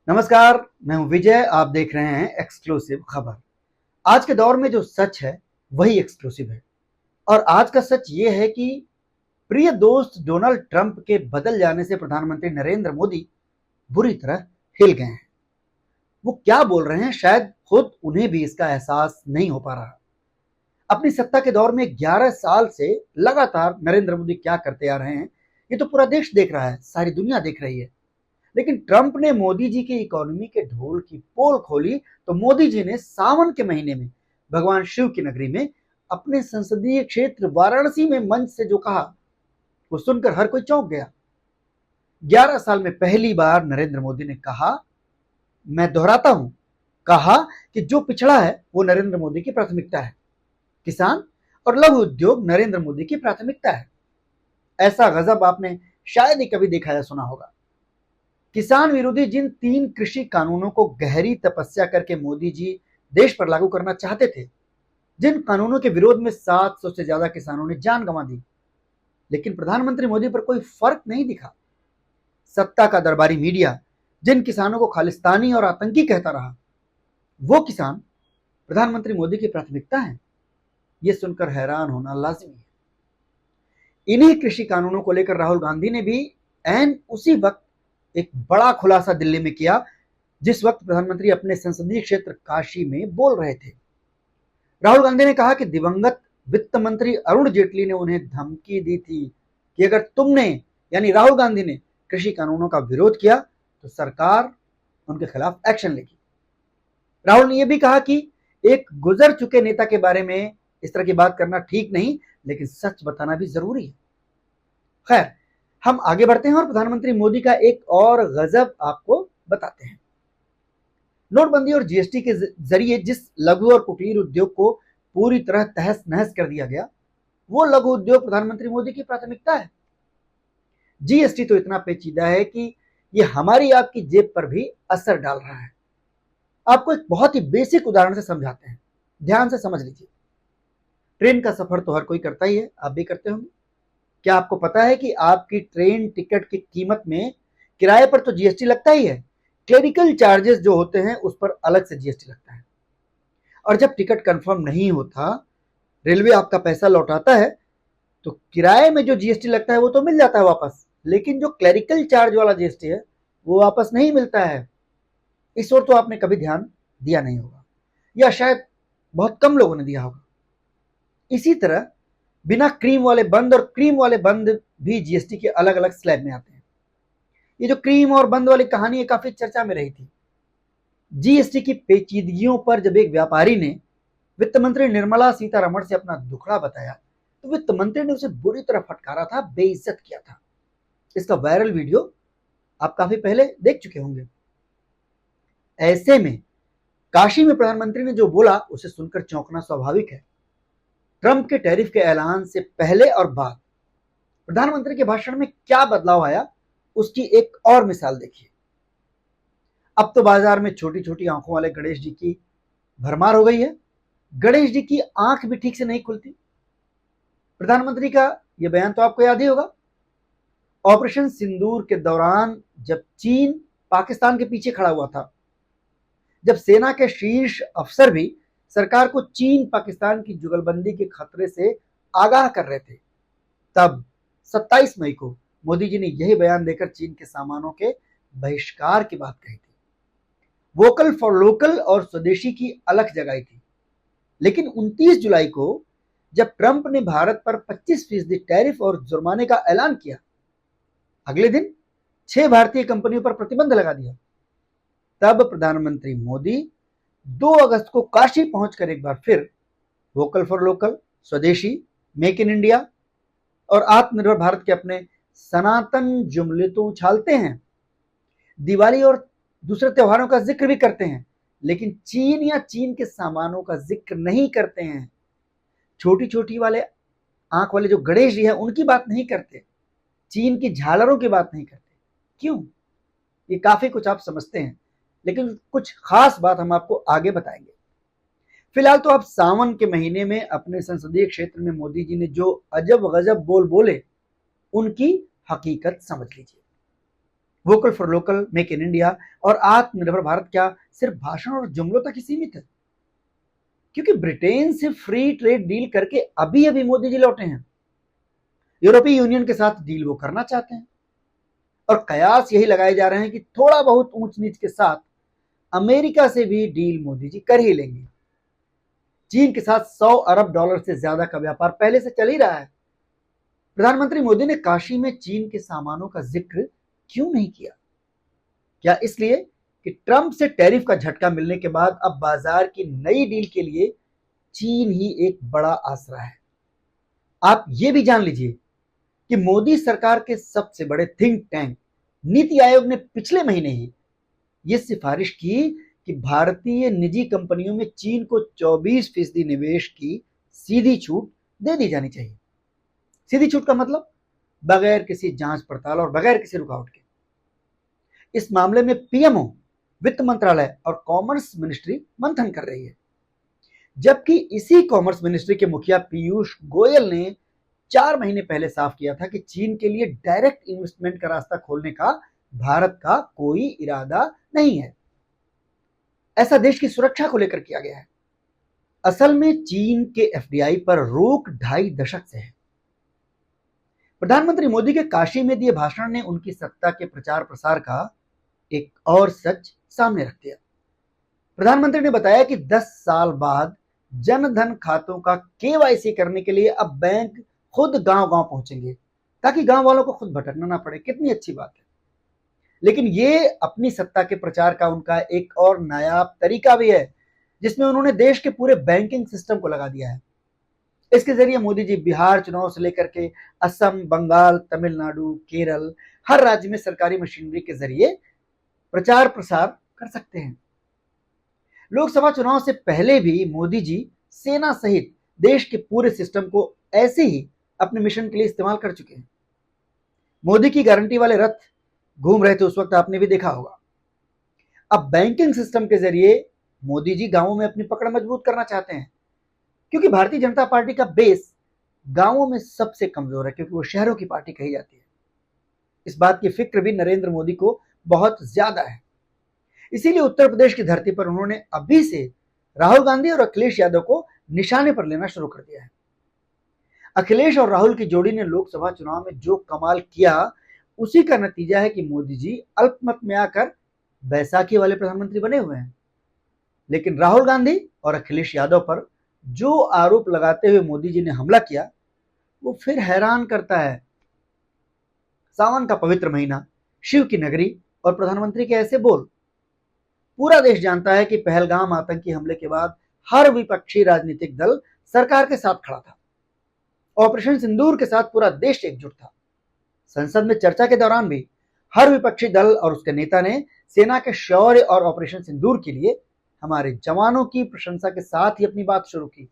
नमस्कार, मैं हूं विजय। आप देख रहे हैं एक्सक्लूसिव खबर। आज के दौर में जो सच है वही एक्सक्लूसिव है। और आज का सच ये है कि प्रिय दोस्त डोनाल्ड ट्रंप के बदल जाने से प्रधानमंत्री नरेंद्र मोदी बुरी तरह हिल गए हैं। वो क्या बोल रहे हैं शायद खुद उन्हें भी इसका एहसास नहीं हो पा रहा। अपनी सत्ता के दौर में 11 साल से लगातार नरेंद्र मोदी क्या करते आ रहे हैं ये तो पूरा देश देख रहा है, सारी दुनिया देख रही है। लेकिन ट्रंप ने मोदी जी की इकोनॉमी के ढोल की पोल खोली तो मोदी जी ने सावन के महीने में भगवान शिव की नगरी में अपने संसदीय क्षेत्र वाराणसी में मंच से जो कहा वो सुनकर हर कोई चौंक गया। 11 साल में पहली बार नरेंद्र मोदी ने कहा, मैं दोहराता हूं, कहा कि जो पिछड़ा है वो नरेंद्र मोदी की प्राथमिकता है, किसान और लघु उद्योग नरेंद्र मोदी की प्राथमिकता है। ऐसा गजब आपने शायद ही कभी देखा या सुना होगा। किसान विरोधी जिन 3 कृषि कानूनों को गहरी तपस्या करके मोदी जी देश पर लागू करना चाहते थे, जिन कानूनों के विरोध में 700 से ज्यादा किसानों ने जान गंवा दी, लेकिन प्रधानमंत्री मोदी पर कोई फर्क नहीं दिखा। सत्ता का दरबारी मीडिया जिन किसानों को खालिस्तानी और आतंकी कहता रहा, वो किसान प्रधानमंत्री मोदी की प्राथमिकता है। यह सुनकर हैरान होना लाजिमी है। इन्हीं कृषि कानूनों को लेकर राहुल गांधी ने भी ऐन उसी वक्त एक बड़ा खुलासा दिल्ली में किया जिस वक्त प्रधानमंत्री अपने संसदीय क्षेत्र काशी में बोल रहे थे। राहुल गांधी ने कहा कि दिवंगत वित्त मंत्री अरुण जेटली ने उन्हें धमकी दी थी कि अगर तुमने यानी राहुल गांधी ने कृषि कानूनों का विरोध किया तो सरकार उनके खिलाफ एक्शन लेगी। राहुल ने यह भी कहा कि एक गुजर चुके नेता के बारे में इस तरह की बात करना ठीक नहीं, लेकिन सच बताना भी जरूरी है। खैर, हम आगे बढ़ते हैं और प्रधानमंत्री मोदी का एक और गजब आपको बताते हैं। नोटबंदी और जीएसटी के जरिए जिस लघु और कुटीर उद्योग को पूरी तरह तहस नहस कर दिया गया, वो लघु उद्योग प्रधानमंत्री मोदी की प्राथमिकता है। जीएसटी तो इतना पेचीदा है कि ये हमारी आपकी जेब पर भी असर डाल रहा है। आपको एक बहुत ही बेसिक उदाहरण से समझाते हैं, ध्यान से समझ लीजिए। ट्रेन का सफर तो हर कोई करता ही है, आप भी करते होंगे। क्या आपको पता है कि आपकी ट्रेन टिकट की कीमत में किराए पर तो जीएसटी लगता ही है, क्लेरिकल चार्जेस जो होते हैं उस पर अलग से जीएसटी लगता है। और जब टिकट कंफर्म नहीं होता, रेलवे आपका पैसा लौटाता है तो किराए में जो जीएसटी लगता है वो तो मिल जाता है वापस, लेकिन जो क्लेरिकल चार्ज वाला जीएसटी है वो वापस नहीं मिलता है। इस ओर तो आपने कभी ध्यान दिया नहीं होगा, या शायद बहुत कम लोगों ने दिया होगा। इसी तरह बिना क्रीम वाले बंद और क्रीम वाले बंद भी जीएसटी के अलग अलग स्लैब में आते हैं। ये जो क्रीम और बंद वाली कहानी है काफी चर्चा में रही थी। जीएसटी की पेचीदगियों पर जब एक व्यापारी ने वित्त मंत्री निर्मला सीतारमण से अपना दुखड़ा बताया तो वित्त मंत्री ने उसे बुरी तरह फटकारा था, बेइज्जत किया था। इसका वायरल वीडियो आप काफी पहले देख चुके होंगे। ऐसे में काशी में प्रधानमंत्री ने जो बोला उसे सुनकर चौंकना स्वाभाविक है। ट्रंप के टैरिफ के ऐलान से पहले और बाद प्रधानमंत्री के भाषण में क्या बदलाव आया उसकी एक और मिसाल देखिए। अब तो बाजार में छोटी छोटी आंखों वाले गणेश जी की भरमार हो गई है। गणेश जी की आंख भी ठीक से नहीं खुलती। प्रधानमंत्री का यह बयान तो आपको याद ही होगा। ऑपरेशन सिंदूर के दौरान जब चीन पाकिस्तान के पीछे खड़ा हुआ था, जब सेना के शीर्ष अफसर भी सरकार को चीन पाकिस्तान की जुगलबंदी के खतरे से आगाह कर रहे थे, तब 27 मई को मोदी जी ने यही बयान देकर चीन के सामानों के बहिष्कार की बात कही थी। वोकल फॉर लोकल और स्वदेशी की अलग जगाई थी। लेकिन 29 जुलाई को जब ट्रंप ने भारत पर 25% टैरिफ और जुर्माने का ऐलान किया, अगले दिन 6 भारतीय कंपनियों पर प्रतिबंध लगा दिया। तब प्रधानमंत्री मोदी 2 अगस्त को काशी पहुंचकर एक बार फिर वोकल फॉर लोकल, स्वदेशी, मेक इन इंडिया और आत्मनिर्भर भारत के अपने सनातन जुमले तो उछालते हैं। दिवाली और दूसरे त्योहारों का जिक्र भी करते हैं, लेकिन चीन या चीन के सामानों का जिक्र नहीं करते हैं। छोटी छोटी वाले आंख वाले जो गणेश जी हैं उनकी बात नहीं करते, चीन की झालरों की बात नहीं करते। क्यों? ये काफी कुछ आप समझते हैं, लेकिन कुछ खास बात हम आपको आगे बताएंगे। फिलहाल तो आप सावन के महीने में अपने संसदीय क्षेत्र में मोदी जी ने जो अजब गजब बोल बोले उनकी हकीकत समझ लीजिए। Vocal for local, make in India और आत्मनिर्भर भारत क्या सिर्फ भाषण और जुमलों तक ही सीमित है? क्योंकि ब्रिटेन से फ्री ट्रेड डील करके अभी अभी मोदी जी लौटे हैं। यूरोपीय यूनियन के साथ डील वो करना चाहते हैं और कयास यही लगाए जा रहे हैं कि थोड़ा बहुत ऊंच नीच के साथ अमेरिका से भी डील मोदी जी कर ही लेंगे। चीन के साथ $100 अरब से ज्यादा का व्यापार पहले से चल ही रहा है। प्रधानमंत्री मोदी ने काशी में चीन के सामानों का जिक्र क्यों नहीं किया? क्या इसलिए कि ट्रंप से टैरिफ का झटका मिलने के बाद अब बाजार की नई डील के लिए चीन ही एक बड़ा आसरा है? आप ये भी जान लीजिए कि मोदी सरकार के सबसे बड़े थिंक टैंक नीति आयोग ने पिछले महीने ही ये सिफारिश की कि भारतीय निजी कंपनियों में चीन को 24% निवेश की सीधी छूट दे दी जानी चाहिए। सीधी छूट का मतलब बगैर किसी जांच पड़ताल और बगैर किसी रुकावट के। इस मामले में पीएमओ, वित्त मंत्रालय और कॉमर्स मिनिस्ट्री मंथन कर रही है, जबकि इसी कॉमर्स मिनिस्ट्री के मुखिया पीयूष गोयल ने 4 महीने पहले साफ किया था कि चीन के लिए डायरेक्ट इन्वेस्टमेंट का रास्ता खोलने का भारत का कोई इरादा नहीं है। ऐसा देश की सुरक्षा को लेकर किया गया है। असल में चीन के एफडीआई पर रोक 2.5 दशक से है। प्रधानमंत्री मोदी के काशी में दिए भाषण ने उनकी सत्ता के प्रचार प्रसार का एक और सच सामने रख दिया। प्रधानमंत्री ने बताया कि 10 साल बाद जनधन खातों का केवाईसी करने के लिए अब बैंक खुद गांव-गांव पहुंचेंगे ताकि गांव वालों को खुद भटकना ना पड़े। कितनी अच्छी बात है। लेकिन ये अपनी सत्ता के प्रचार का उनका एक और नायाब तरीका भी है, जिसमें उन्होंने देश के पूरे बैंकिंग सिस्टम को लगा दिया है। इसके जरिए मोदी जी बिहार चुनाव से लेकर के असम, बंगाल, तमिलनाडु, केरल हर राज्य में सरकारी मशीनरी के जरिए प्रचार प्रसार कर सकते हैं। लोकसभा चुनाव से पहले भी मोदी जी सेना सहित देश के पूरे सिस्टम को ऐसे ही अपने मिशन के लिए इस्तेमाल कर चुके हैं। मोदी की गारंटी वाले रथ घूम रहे थे उस वक्त, आपने भी देखा होगा। अब बैंकिंग सिस्टम के जरिए मोदी जी गांवों में अपनी पकड़ मजबूत करना चाहते हैं, क्योंकि भारतीय जनता पार्टी का बेस गांवों में सबसे कमजोर है, क्योंकि वो शहरों की पार्टी कही जाती है। इस बात की फिक्र भी नरेंद्र मोदी को बहुत ज्यादा है। इसीलिए उत्तर प्रदेश की धरती पर उन्होंने अभी से राहुल गांधी और अखिलेश यादव को निशाने पर लेना शुरू कर दिया है। अखिलेश और राहुल की जोड़ी ने लोकसभा चुनाव में जो कमाल किया, उसी का नतीजा है कि मोदी जी अल्पमत में आकर बैसाखी वाले प्रधानमंत्री बने हुए हैं। लेकिन राहुल गांधी और अखिलेश यादव पर जो आरोप लगाते हुए मोदी जी ने हमला किया, वो फिर हैरान करता है। सावन का पवित्र महीना, शिव की नगरी और प्रधानमंत्री के ऐसे बोल। पूरा देश जानता है कि पहलगाम आतंकी हमले के बाद हर विपक्षी राजनीतिक दल सरकार के साथ खड़ा था। ऑपरेशन सिंदूर के साथ पूरा देश एकजुट था। संसद में चर्चा के दौरान भी हर विपक्षी दल और उसके नेता ने सेना के शौर्य और ऑपरेशन सिंदूर के लिए हमारे जवानों की प्रशंसा के साथ ही अपनी बात शुरू की।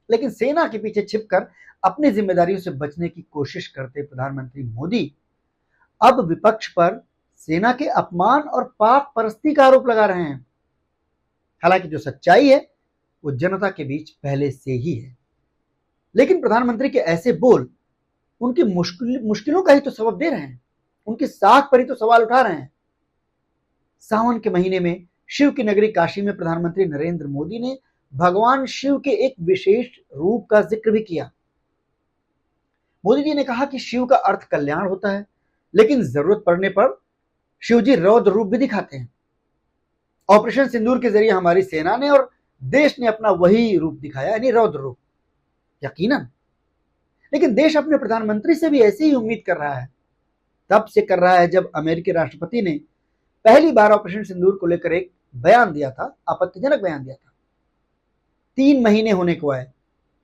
लेकिन सेना के पीछे छिपकर अपनी जिम्मेदारियों से बचने की कोशिश करते प्रधानमंत्री मोदी अब विपक्ष पर सेना के अपमान और पाक परस्ती का आरोप लगा रहे हैं। हालांकि जो सच्चाई है वो जनता के बीच पहले से ही है। लेकिन प्रधानमंत्री के ऐसे बोल उनकी मुश्किलों का ही तो सबब दे रहे हैं, उनकी साख पर ही तो सवाल उठा रहे हैं। सावन के महीने में शिव की नगरी काशी में प्रधानमंत्री नरेंद्र मोदी ने भगवान शिव के एक विशेष रूप का जिक्र भी किया। मोदी जी ने कहा कि शिव का अर्थ कल्याण होता है, लेकिन जरूरत पड़ने पर शिव जी रौद्र रूप भी दिखाते हैं। ऑपरेशन सिंदूर के जरिए हमारी सेना ने और देश ने अपना वही रूप दिखाया, यानी रौद्र रूप। यकीनन। लेकिन देश अपने प्रधानमंत्री से भी ऐसी ही उम्मीद कर रहा है। तब से कर रहा है जब अमेरिकी राष्ट्रपति ने पहली बार ऑपरेशन सिंदूर को लेकर एक बयान दिया था, आपत्तिजनक बयान दिया था। 3 महीने होने को आए,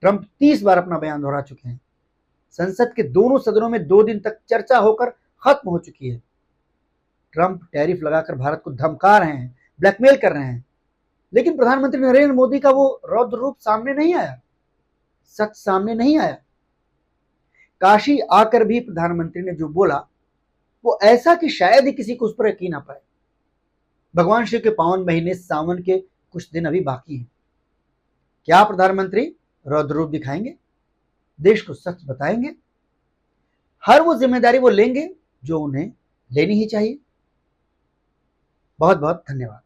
ट्रंप 30 बार अपना बयान दोहरा चुके हैं। संसद के दोनों सदनों में 2 दिन तक चर्चा होकर खत्म हो चुकी है। ट्रंप टैरिफ लगाकर भारत को धमका रहे हैं, ब्लैकमेल कर रहे हैं, लेकिन प्रधानमंत्री नरेंद्र मोदी का वो रौद्र रूप सामने नहीं आया, सच सामने नहीं आया। काशी आकर भी प्रधानमंत्री ने जो बोला वो ऐसा कि शायद ही किसी को उस पर यकीन आ पाए। भगवान शिव के पावन महीने सावन के कुछ दिन अभी बाकी हैं। क्या प्रधानमंत्री रौद्र रूप दिखाएंगे? देश को सच बताएंगे? हर वो जिम्मेदारी वो लेंगे जो उन्हें लेनी ही चाहिए। बहुत बहुत धन्यवाद।